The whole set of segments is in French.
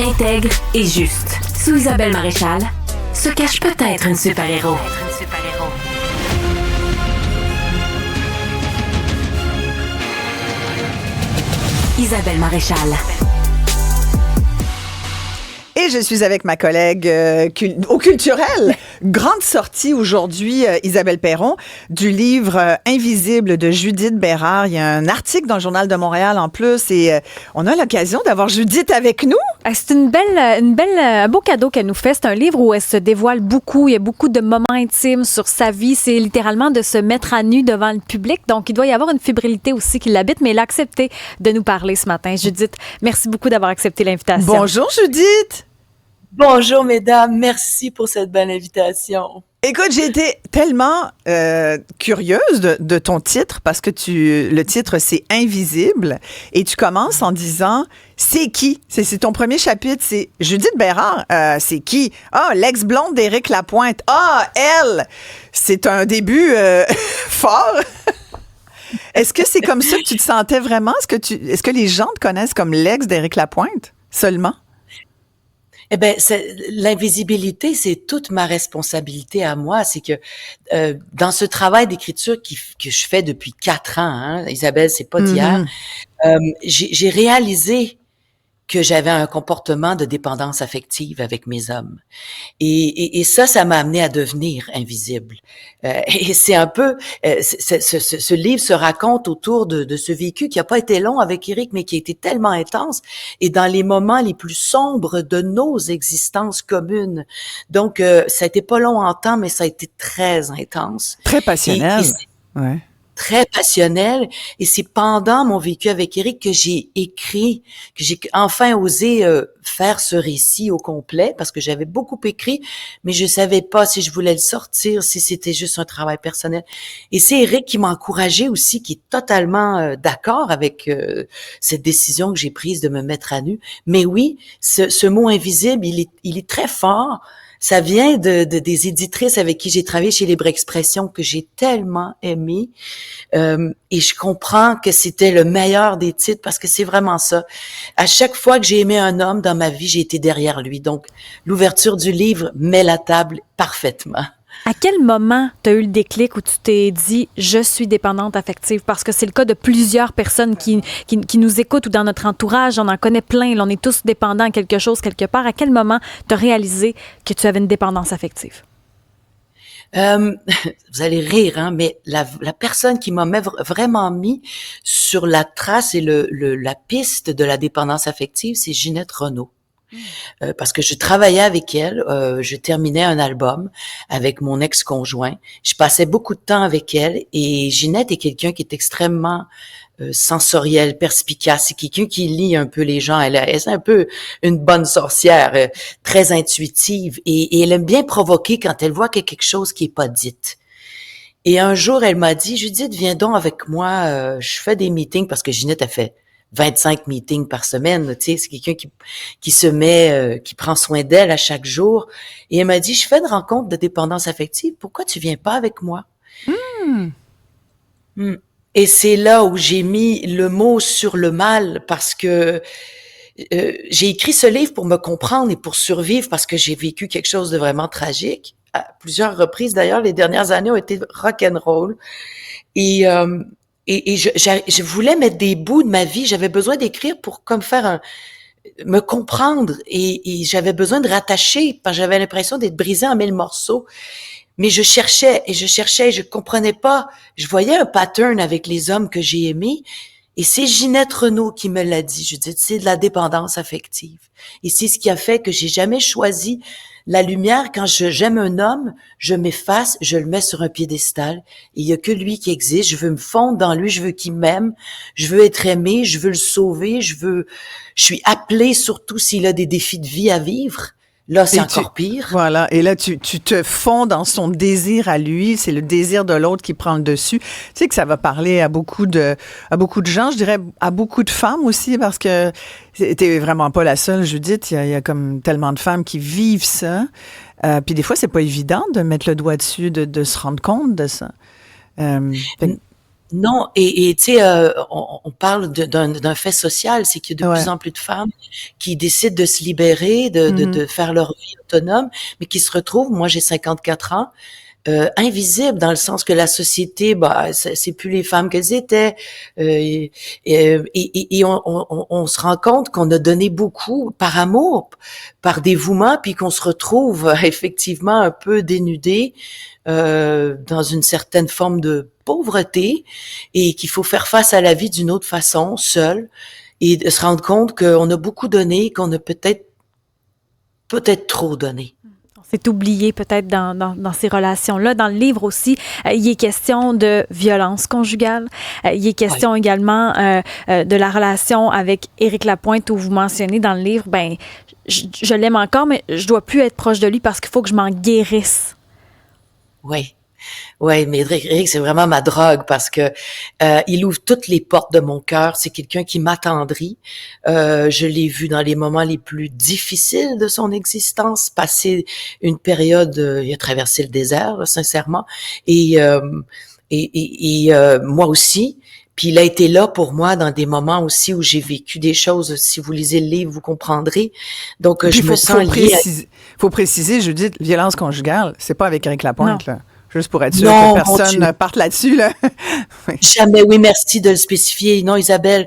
intègre et juste. Sous Isabelle Maréchal se cache peut-être une super-héros. Isabelle Maréchal. Et je suis avec ma collègue au culturel. Grande sortie aujourd'hui, Isabelle Perron, du livre Invisible de Judith Bérard. Il y a un article dans le Journal de Montréal en plus et on a l'occasion d'avoir Judith avec nous. C'est un beau cadeau qu'elle nous fait. C'est un livre où elle se dévoile beaucoup. Il y a beaucoup de moments intimes sur sa vie. C'est littéralement de se mettre à nu devant le public. Donc, il doit y avoir une fébrilité aussi qui l'habite, mais elle a accepté de nous parler ce matin. Judith, merci beaucoup d'avoir accepté l'invitation. Bonjour, Judith. Bonjour, mesdames. Merci pour cette belle invitation. Écoute, j'ai été tellement curieuse de ton titre parce que le titre, c'est Invisible et tu commences en disant « C'est qui? » C'est ton premier chapitre, c'est Judith Bérard. C'est qui? Ah, l'ex-blonde d'Éric Lapointe. Ah, elle! C'est un début fort. Est-ce que c'est comme ça que tu te sentais vraiment? Est-ce que les gens te connaissent comme l'ex d'Éric Lapointe seulement? Eh ben, l'invisibilité, c'est toute ma responsabilité à moi. C'est que dans ce travail d'écriture que je fais depuis 4 ans, hein, Isabelle, c'est pas d'hier, j'ai réalisé que j'avais un comportement de dépendance affective avec mes hommes. Et ça m'a amené à devenir invisible. Et c'est un peu... ce livre se raconte autour de ce vécu qui a pas été long avec Éric, mais qui a été tellement intense et dans les moments les plus sombres de nos existences communes. Donc, ça a été pas long en temps, mais ça a été très intense. Très passionnel. Ouais. Très passionnel, et c'est pendant mon vécu avec Éric que j'ai écrit, que j'ai enfin osé faire ce récit au complet, parce que j'avais beaucoup écrit, mais je savais pas si je voulais le sortir, si c'était juste un travail personnel. Et c'est Éric qui m'a encouragé aussi, qui est totalement d'accord avec cette décision que j'ai prise de me mettre à nu. Mais oui, ce mot invisible, il est très fort. Ça vient des éditrices avec qui j'ai travaillé chez Libre Expression que j'ai tellement aimé. Et je comprends que c'était le meilleur des titres parce que c'est vraiment ça. À chaque fois que j'ai aimé un homme dans ma vie, j'ai été derrière lui. Donc, l'ouverture du livre met la table parfaitement. À quel moment tu as eu le déclic où tu t'es dit « Je suis dépendante affective » parce que c'est le cas de plusieurs personnes qui nous écoutent ou dans notre entourage. On en connaît plein. Là, on est tous dépendants à quelque chose quelque part. À quel moment tu as réalisé que tu avais une dépendance affective? Vous allez rire, hein, mais la personne qui m'a vraiment mis sur la trace et la piste de la dépendance affective, c'est Ginette Renault. Parce que je travaillais avec elle, je terminais un album avec mon ex-conjoint. Je passais beaucoup de temps avec elle et Ginette est quelqu'un qui est extrêmement sensoriel, perspicace. C'est quelqu'un qui lit un peu les gens. Elle est un peu une bonne sorcière, très intuitive et elle aime bien provoquer quand elle voit qu'il y a quelque chose qui est pas dite. Et un jour, elle m'a dit, Judith, viens donc avec moi, je fais des meetings parce que Ginette a fait 25 meetings par semaine, tu sais, c'est quelqu'un qui se met, qui prend soin d'elle à chaque jour. Et elle m'a dit, je fais une rencontre de dépendance affective, pourquoi tu viens pas avec moi? Et c'est là où j'ai mis le mot sur le mal parce que j'ai écrit ce livre pour me comprendre et pour survivre parce que j'ai vécu quelque chose de vraiment tragique. À plusieurs reprises, d'ailleurs, les dernières années ont été rock'n'roll. Et je voulais mettre des bouts de ma vie. J'avais besoin d'écrire pour comme me comprendre et j'avais besoin de rattacher parce que j'avais l'impression d'être brisée en 1000 morceaux. Mais je cherchais et je comprenais pas. Je voyais un pattern avec les hommes que j'ai aimés. Et c'est Ginette Renault qui me l'a dit. Je dis, c'est de la dépendance affective. Et c'est ce qui a fait que j'ai jamais choisi la lumière. Quand j'aime un homme, je m'efface, je le mets sur un piédestal. Et il y a que lui qui existe. Je veux me fondre dans lui, je veux qu'il m'aime, je veux être aimé, je veux le sauver, je suis appelée surtout s'il a des défis de vie à vivre. Là, c'est encore pire. Voilà. Et là, tu te fonds dans son désir à lui. C'est le désir de l'autre qui prend le dessus. Tu sais que ça va parler à beaucoup de gens, je dirais à beaucoup de femmes aussi, parce que t'es vraiment pas la seule, Judith. Il y a comme tellement de femmes qui vivent ça. Puis des fois, c'est pas évident de mettre le doigt dessus, de se rendre compte de ça. Non, et tu sais, on parle d'un fait social, c'est qu'il y a de plus en plus de femmes qui décident de se libérer, de faire leur vie autonome, mais qui se retrouvent, moi j'ai 54 ans, invisibles dans le sens que la société, bah, c'est plus les femmes qu'elles étaient, et on se rend compte qu'on a donné beaucoup par amour, par dévouement, puis qu'on se retrouve effectivement un peu dénudé, dans une certaine forme de pauvreté, et qu'il faut faire face à la vie d'une autre façon, seul, et de se rendre compte qu'on a beaucoup donné, qu'on a peut-être trop donné. C'est oublié peut-être dans ces relations-là. Dans le livre aussi, il est question de violence conjugale. Il est question également de la relation avec Éric Lapointe, où vous mentionnez dans le livre, ben, je l'aime encore, mais je dois plus être proche de lui parce qu'il faut que je m'en guérisse. Oui. Ouais, mais Éric, c'est vraiment ma drogue parce que il ouvre toutes les portes de mon cœur. C'est quelqu'un qui m'attendrit. Je l'ai vu dans les moments les plus difficiles de son existence, passer une période, il a traversé le désert, là, sincèrement, et moi aussi. Puis il a été là pour moi dans des moments aussi où j'ai vécu des choses. Si vous lisez le livre, vous comprendrez. Donc je me sens liée. Faut préciser, Judith, violence conjugale, c'est pas avec Éric Lapointe, là. Juste pour être sûr Non, que personne ne parte là-dessus, là. Oui. Jamais, oui, merci de le spécifier. Non, Isabelle,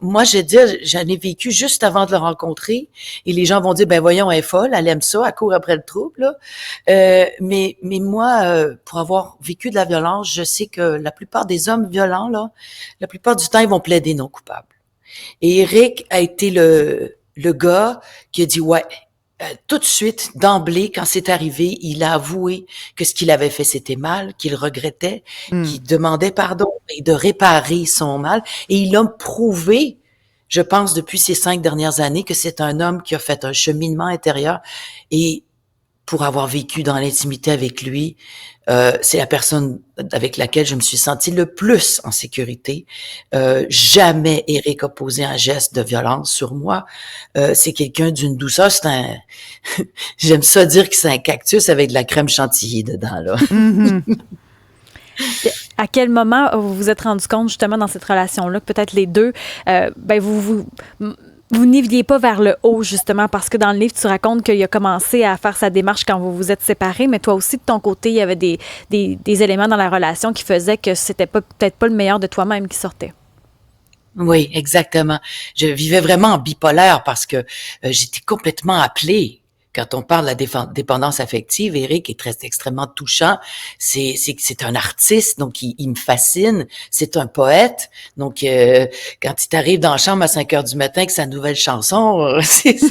moi, je veux dire, j'en ai vécu juste avant de le rencontrer, et les gens vont dire, ben voyons, elle est folle, elle aime ça, elle court après le trouble, là. Mais moi, pour avoir vécu de la violence, je sais que la plupart des hommes violents, là, la plupart du temps, ils vont plaider non coupables. Et Éric a été le gars qui a dit, ouais, tout de suite, d'emblée, quand c'est arrivé, il a avoué que ce qu'il avait fait, c'était mal, qu'il regrettait, qu'il demandait pardon et de réparer son mal. Et il a prouvé, je pense, depuis ces 5 dernières années, que c'est un homme qui a fait un cheminement intérieur. Et pour avoir vécu dans l'intimité avec lui, c'est la personne avec laquelle je me suis sentie le plus en sécurité. Jamais Éric a posé un geste de violence sur moi. C'est quelqu'un d'une douceur. J'aime ça dire que c'est un cactus avec de la crème chantilly dedans, là. À quel moment vous vous êtes rendu compte, justement, dans cette relation-là, que peut-être les deux, ben vous n'ivriez pas vers le haut, justement, parce que dans le livre, tu racontes qu'il a commencé à faire sa démarche quand vous vous êtes séparés, mais toi aussi, de ton côté, il y avait des éléments dans la relation qui faisaient que c'était peut-être pas le meilleur de toi-même qui sortait. Oui, exactement. Je vivais vraiment en bipolaire parce que j'étais complètement appelée. Quand on parle de la dépendance affective, Éric est extrêmement touchant. C'est un artiste, donc il me fascine. C'est un poète, donc quand il t'arrive dans la chambre à 5 heures du matin avec sa nouvelle chanson, je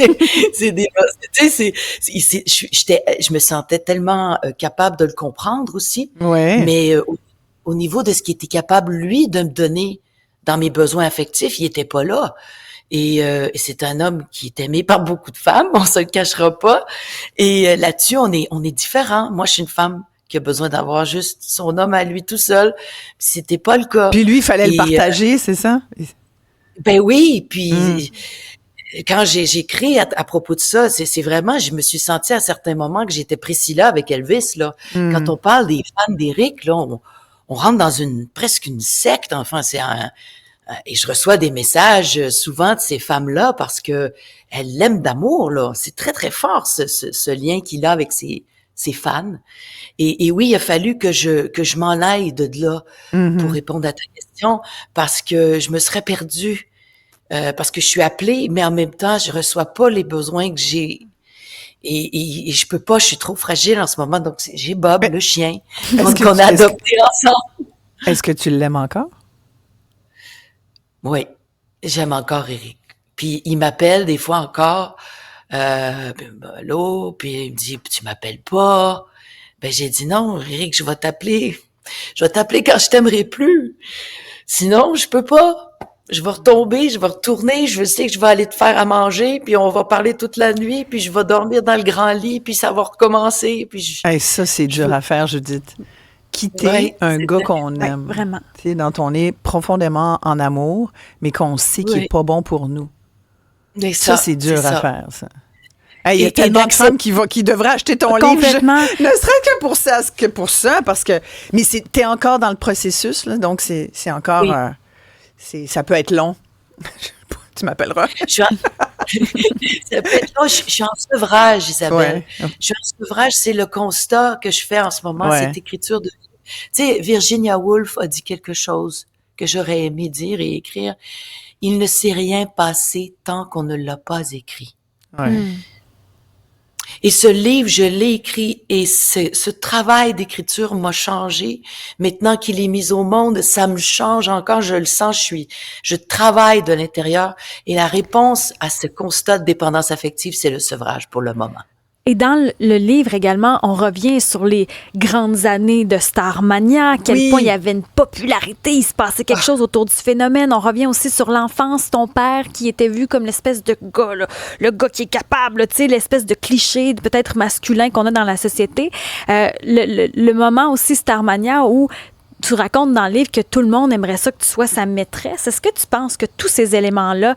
me sentais tellement capable de le comprendre aussi. Ouais. Mais au niveau de ce qu'il était capable lui de me donner dans mes besoins affectifs, il était pas là. Et c'est un homme qui est aimé par beaucoup de femmes, on se le cachera pas. Et là-dessus, on est différents. Moi, je suis une femme qui a besoin d'avoir juste son homme à lui tout seul. Puis c'était pas le cas. Puis lui, il fallait le partager, c'est ça? Ben oui, puis quand j'écris à propos de ça, c'est vraiment, je me suis sentie à certains moments que j'étais Priscilla avec Elvis, là. Quand on parle des fans d'Éric, là, on rentre dans presque une secte, enfin, et je reçois des messages souvent de ces femmes-là parce que elles l'aiment d'amour, là. C'est très, très fort, ce lien qu'il a avec ses fans. Et oui, il a fallu que je m'en aille de là pour répondre à ta question parce que je me serais perdue, parce que je suis appelée, mais en même temps, je reçois pas les besoins que j'ai. Et je peux pas, je suis trop fragile en ce moment. Donc, j'ai Bob, le chien, qu'on a adopté ensemble. Est-ce que tu l'aimes encore? Oui, j'aime encore Éric. Puis il m'appelle des fois encore, allô, puis il me dit, tu m'appelles pas. Ben j'ai dit non, Éric, je vais t'appeler. Je vais t'appeler quand je t'aimerai plus. Sinon, je peux pas. Je vais retomber, je vais retourner, je sais que je vais aller te faire à manger, puis on va parler toute la nuit, puis je vais dormir dans le grand lit, puis ça va recommencer. Puis ça, c'est dur à faire, Judith. Quitter un gars qu'on aime. Vraiment. Tu sais, dont on est profondément en amour, mais qu'on sait qu'il n'est pas bon pour nous. Mais ça c'est dur à faire, ça. Hey, il y a tellement de femmes qui devraient acheter ton livre. Complètement. Ne serait-ce que pour ça, parce que... Mais t'es encore dans le processus, là, donc c'est encore... ça peut être long. Tu m'appelleras. Ça peut être long. Je suis en sevrage, Isabelle. Ouais. Je suis en sevrage, c'est le constat que je fais en ce moment, Ouais. cette écriture de... Tu sais, Virginia Woolf a dit quelque chose que j'aurais aimé dire et écrire. Il ne s'est rien passé tant qu'on ne l'a pas écrit. Ouais. Et ce livre, je l'ai écrit et ce travail d'écriture m'a changé. Maintenant qu'il est mis au monde, ça me change encore, je le sens, je travaille de l'intérieur. Et la réponse à ce constat de dépendance affective, c'est le sevrage pour le moment. Et dans le livre également, on revient sur les grandes années de Starmania, à quel point il y avait une popularité, il se passait quelque chose autour du phénomène. On revient aussi sur l'enfance, ton père qui était vu comme l'espèce de gars, là, le gars qui est capable, tu sais, l'espèce de cliché peut-être masculin qu'on a dans la société. Le moment aussi Starmania où tu racontes dans le livre que tout le monde aimerait ça que tu sois sa maîtresse. Est-ce que tu penses que tous ces éléments-là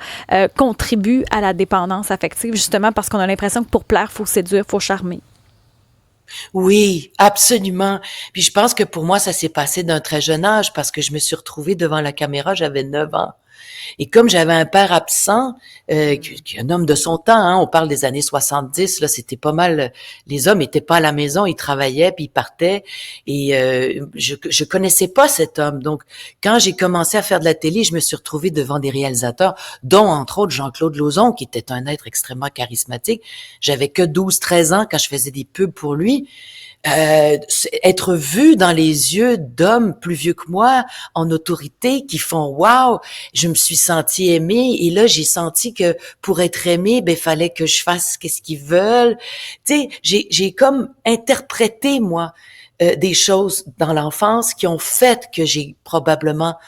contribuent à la dépendance affective, justement parce qu'on a l'impression que pour plaire, il faut séduire, il faut charmer? Oui, absolument. Puis je pense que pour moi, ça s'est passé d'un très jeune âge parce que je me suis retrouvée devant la caméra, j'avais 9 ans. Et comme j'avais un père absent, qui est un homme de son temps, hein, on parle des années 70, là, c'était pas mal, les hommes étaient pas à la maison, ils travaillaient, puis ils partaient, et je connaissais pas cet homme. Donc, quand j'ai commencé à faire de la télé, je me suis retrouvée devant des réalisateurs, dont, entre autres, Jean-Claude Lauzon, qui était un être extrêmement charismatique. J'avais que 12-13 ans quand je faisais des pubs pour lui. Être vu dans les yeux d'hommes plus vieux que moi, en autorité, qui font wow, je me suis sentie aimée, et là j'ai senti que pour être aimée, ben fallait que je fasse qu'est-ce qu'ils veulent. Tu sais, j'ai comme interprété moi des choses dans l'enfance qui ont fait que j'ai probablement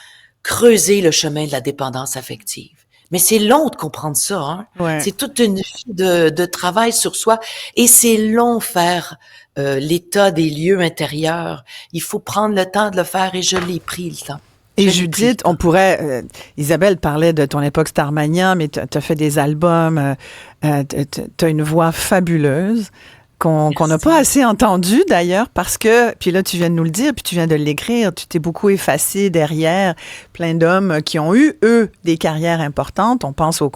creusé le chemin de la dépendance affective. Mais c'est long de comprendre ça, hein. Ouais. C'est toute une vie de travail sur soi, et c'est long faire l'état des lieux intérieurs. Il faut prendre le temps de le faire, et je l'ai pris le temps. Et Judith, on pourrait... Isabelle parlait de ton époque Starmania, mais tu as fait des albums, tu as une voix fabuleuse qu'on n'a pas assez entendue d'ailleurs, parce que, puis là tu viens de nous le dire, puis tu viens de l'écrire, tu t'es beaucoup effacé derrière plein d'hommes qui ont eu, eux, des carrières importantes. On pense au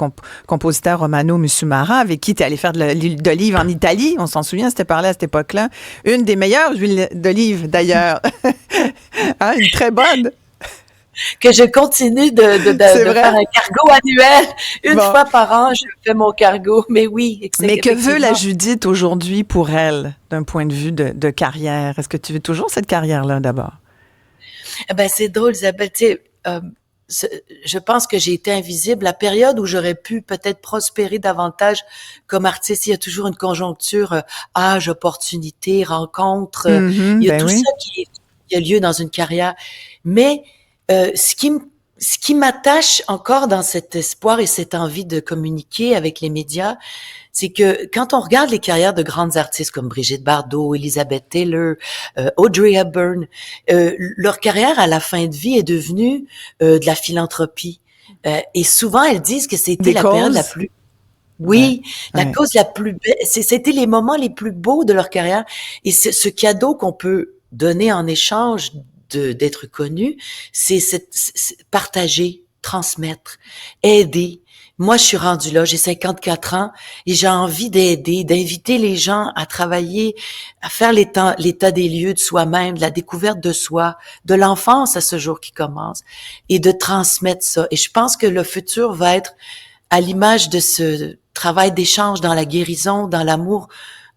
compositeur Romano Musumara, avec qui tu es allé faire de l'huile d'olive en Italie. On s'en souvient, c'était parlé à cette époque-là. Une des meilleures huiles d'olive d'ailleurs. Hein, une très bonne. Que je continue de faire un cargo annuel. Une fois par an, je fais mon cargo. Mais oui, mais que veut la Judith aujourd'hui pour elle, d'un point de vue de carrière? Est-ce que tu veux toujours cette carrière-là, d'abord? Ben, c'est drôle, Isabelle. Tu sais, je pense que j'ai été invisible. La période où j'aurais pu peut-être prospérer davantage comme artiste, il y a toujours une conjoncture, âge, opportunité, rencontre. Il y a tout ça qui a lieu dans une carrière. Mais ce qui m'attache encore dans cet espoir et cette envie de communiquer avec les médias, c'est que quand on regarde les carrières de grandes artistes comme Brigitte Bardot, Elizabeth Taylor, Audrey Hepburn, leur carrière à la fin de vie est devenue de la philanthropie. Et souvent, elles disent que c'était la période la plus... Oui, la cause la plus belle. C'était les moments les plus beaux de leur carrière. Et ce cadeau qu'on peut donner en échange d'être connu, c'est partager, transmettre, aider. Moi, je suis rendue là, j'ai 54 ans et j'ai envie d'aider, d'inviter les gens à travailler, à faire l'état des lieux de soi-même, de la découverte de soi, de l'enfance à ce jour qui commence, et de transmettre ça. Et je pense que le futur va être à l'image de ce travail d'échange dans la guérison, dans l'amour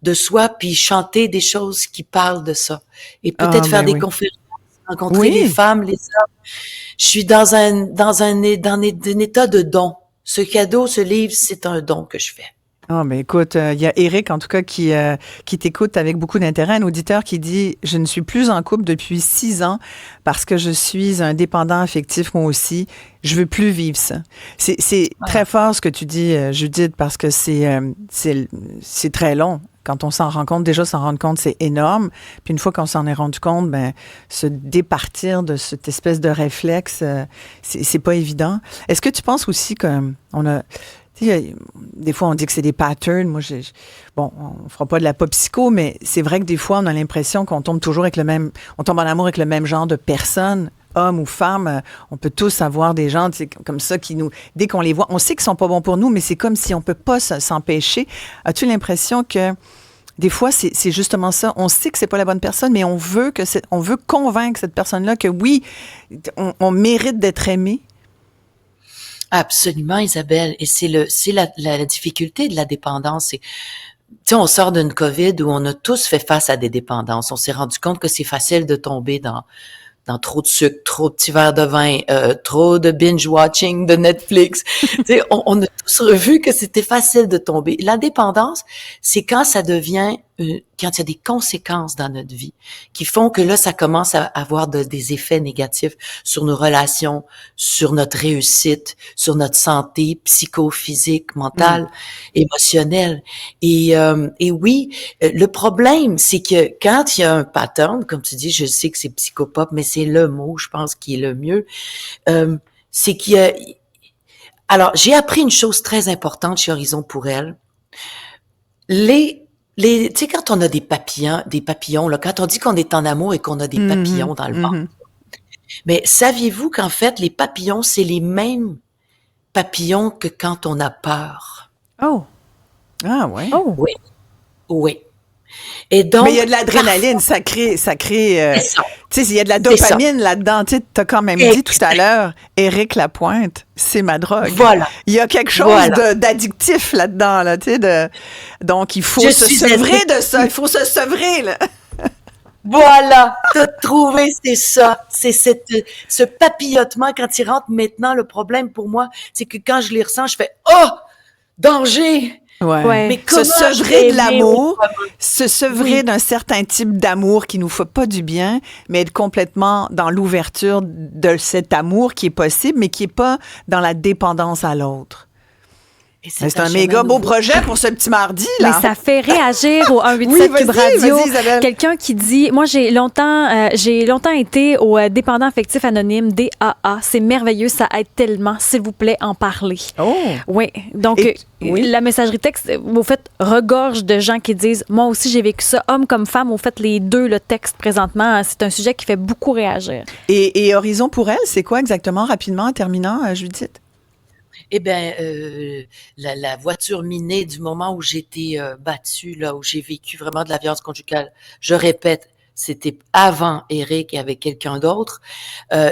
de soi, puis chanter des choses qui parlent de ça. Et peut-être faire des conférences, rencontrer les femmes, les hommes. Je suis dans un état de don. Ce cadeau, ce livre, c'est un don que je fais. Ah, mais écoute, il y a Eric, en tout cas, qui t'écoute avec beaucoup d'intérêt, un auditeur qui dit « Je ne suis plus en couple depuis 6 ans parce que je suis un dépendant affectif, moi aussi. Je veux plus vivre ça. » C'est très fort ce que tu dis, Judith, parce que c'est très long. Quand on s'en rend compte, déjà s'en rendre compte, c'est énorme. Puis une fois qu'on s'en est rendu compte, ben se départir de cette espèce de réflexe, c'est pas évident. Est-ce que tu penses aussi qu'on a Tu sais, des fois, on dit que c'est des patterns. Moi, bon, on fera pas de la pop psycho, mais c'est vrai que des fois, on a l'impression qu'on tombe toujours avec on tombe en amour avec le même genre de personnes, hommes ou femmes. On peut tous avoir des gens, tu sais, comme ça qui dès qu'on les voit, on sait qu'ils sont pas bons pour nous, mais c'est comme si on peut pas s'empêcher. As-tu l'impression que des fois, c'est justement ça. On sait que c'est pas la bonne personne, mais on veut convaincre cette personne-là que oui, on mérite d'être aimé. Absolument, Isabelle. Et c'est la difficulté de la dépendance. Tu sais, on sort d'une COVID où on a tous fait face à des dépendances. On s'est rendu compte que c'est facile de tomber dans trop de sucre, trop de petits verres de vin, trop de binge-watching de Netflix. Tu sais, on a tous revu que c'était facile de tomber. La dépendance, c'est quand ça devient, quand il y a des conséquences dans notre vie qui font que là, ça commence à avoir des effets négatifs sur nos relations, sur notre réussite, sur notre santé psychophysique, mentale, émotionnelle. Et oui, le problème, c'est que quand il y a un pattern, comme tu dis, je sais que c'est psychopop, mais c'est le mot, je pense, qui est le mieux, c'est qu'il y a... Alors, j'ai appris une chose très importante chez Horizon pour elle. Tu sais, quand on a des papillons, là, quand on dit qu'on est en amour et qu'on a des papillons dans le ventre, mais saviez-vous qu'en fait, les papillons, c'est les mêmes papillons que quand on a peur? Oh! Ah, ouais. Oh! Oui. Oui. Et donc, mais il y a de l'adrénaline, ça crée tu sais, il y a de la dopamine là-dedans. Tu sais, t'as quand même dit tout à l'heure, Éric Lapointe, c'est ma drogue. Voilà. Il y a quelque chose d'addictif là-dedans, là, tu sais, donc il faut se sevrer de ça, il faut se sevrer, là. Voilà, t'as trouvé, c'est ça. C'est ce papillotement quand il rentre maintenant. Le problème pour moi, c'est que quand je les ressens, je fais « Oh! Danger! » Ouais. Mais se sevrer de l'amour, se sevrer d'un certain type d'amour qui nous fait pas du bien, mais être complètement dans l'ouverture de cet amour qui est possible, mais qui est pas dans la dépendance à l'autre. C'est un méga beau projet pour ce petit mardi, là. Mais ça fait réagir au 187 Cube Radio. Quelqu'un qui dit, moi, j'ai longtemps été au dépendant affectif anonyme, DAA. C'est merveilleux, ça aide tellement. S'il vous plaît, en parler. Oh! Oui. Donc, la messagerie texte, vous faites regorge de gens qui disent, moi aussi, j'ai vécu ça. Hommes comme femmes, vous faites les deux, le texte présentement. C'est un sujet qui fait beaucoup réagir. Et Horizon pour elle, c'est quoi exactement, rapidement, en terminant, Judith? Eh bien, la voiture minée du moment où j'ai été battue, là, où j'ai vécu vraiment de la violence conjugale, je répète, c'était avant Éric et avec quelqu'un d'autre,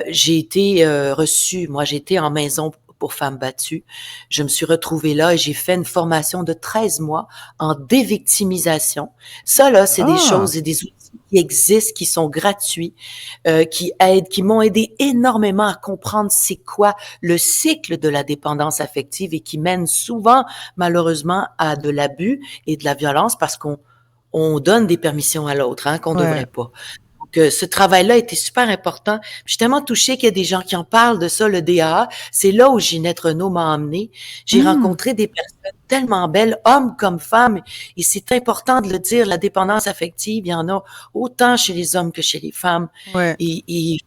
j'ai été reçue, moi j'étais en maison pour femmes battues, je me suis retrouvée là et j'ai fait une formation de 13 mois en dévictimisation. Ça, là, c'est des choses et des outils qui existent, qui sont gratuits, qui m'ont aidé énormément à comprendre c'est quoi le cycle de la dépendance affective et qui mène souvent, malheureusement, à de l'abus et de la violence parce qu'on donne des permissions à l'autre, hein, qu'on devrait pas. Donc, ce travail-là était super important. Je suis tellement touchée qu'il y a des gens qui en parlent de ça, le DAA. C'est là où Ginette Renault m'a emmenée. J'ai rencontré des personnes tellement belles, hommes comme femmes, et c'est important de le dire, la dépendance affective, il y en a autant chez les hommes que chez les femmes. Ouais. Et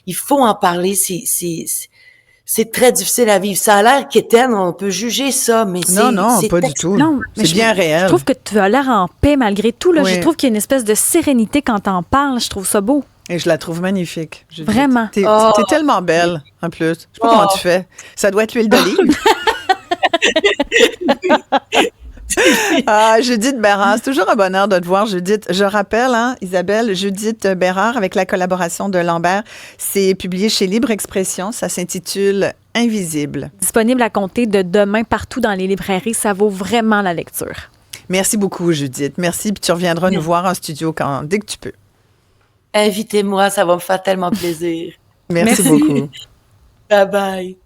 il faut en parler, c'est très difficile à vivre. Ça a l'air qu'éterne, on peut juger ça, mais non, pas du tout. Non, c'est bien réel. Je trouve que tu as l'air en paix malgré tout. Là. Oui. Je trouve qu'il y a une espèce de sérénité quand t'en parles. Je trouve ça beau. Et je la trouve magnifique. Vraiment. T'es tellement belle, en plus. Je sais pas comment tu fais. Ça doit être l'huile d'olive. Judith Bérard, c'est toujours un bonheur de te voir, Judith. Je rappelle, Isabelle, Judith Bérard, avec la collaboration de Lambert, c'est publié chez Libre Expression. Ça s'intitule Invisible. Disponible à compter de demain partout dans les librairies. Ça vaut vraiment la lecture. Merci beaucoup, Judith. Merci, puis tu reviendras nous voir en studio dès que tu peux. Invitez-moi, ça va me faire tellement plaisir. Merci beaucoup. Bye bye.